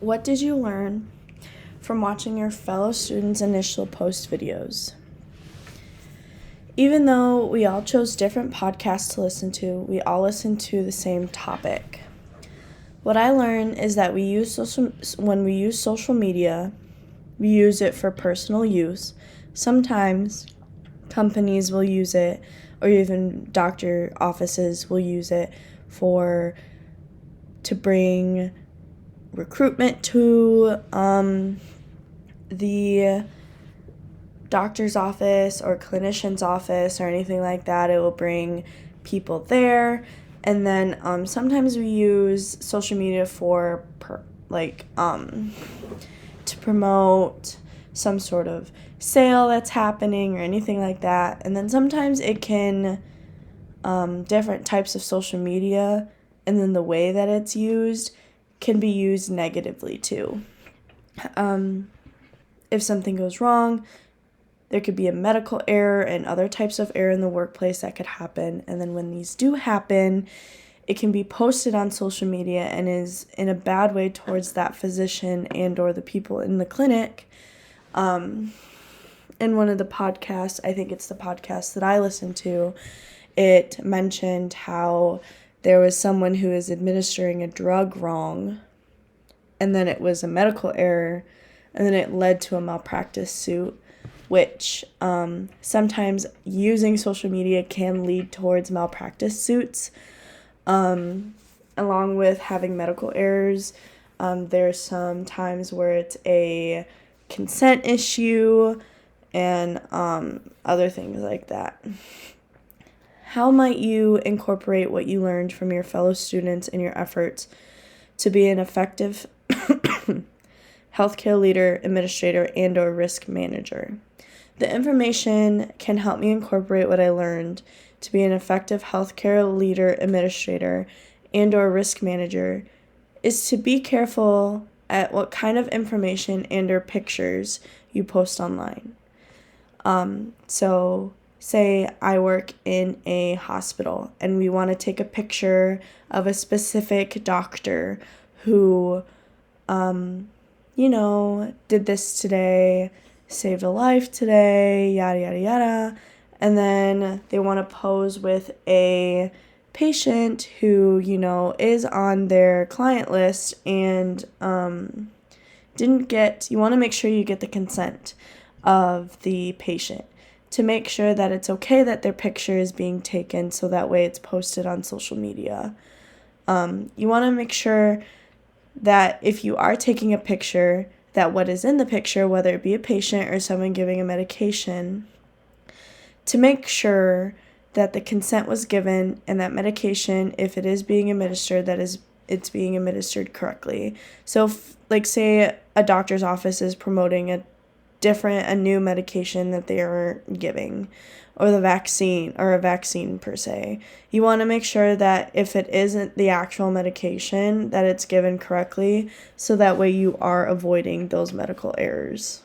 What did you learn from watching your fellow students' initial post videos? Even though we all chose different podcasts to listen to, we all listened to the same topic. What I learned is that when we use social media, we use it for personal use. Sometimes companies will use it, or even doctor offices will use it to bring recruitment to the doctor's office or clinician's office or anything like that. It will bring people there. And then sometimes we use social media to promote some sort of sale that's happening or anything like that. And then sometimes it can different types of social media, and then the way that it's used can be used negatively too. If something goes wrong, there could be a medical error and other types of error in the workplace that could happen. And then when these do happen, it can be posted on social media and is in a bad way towards that physician and or the people in the clinic. In one of the podcasts, I think it's the podcast that I listened to, it mentioned how there was someone who was administering a drug wrong, and then it was a medical error, and then it led to a malpractice suit, which sometimes using social media can lead towards malpractice suits. Along with having medical errors, there's some times where it's a consent issue and other things like that. How might you incorporate what you learned from your fellow students in your efforts to be an effective healthcare leader, administrator, and or risk manager? The information can help me incorporate what I learned to be an effective healthcare leader, administrator, and or risk manager is to be careful at what kind of information and or pictures you post online. So say I work in a hospital and we want to take a picture of a specific doctor who, did this today, saved a life today, yada, yada, yada. And then they want to pose with a patient who, is on their client list and you want to make sure you get the consent of the patient to make sure that it's okay that their picture is being taken so that way it's posted on social media. You want to make sure that if you are taking a picture, that what is in the picture, whether it be a patient or someone giving a medication, to make sure that the consent was given and that medication, if it is being administered, it's being administered correctly. So say a doctor's office is promoting a new medication that they are giving, or a vaccine per se. You want to make sure that if it isn't the actual medication, that it's given correctly, so that way you are avoiding those medical errors.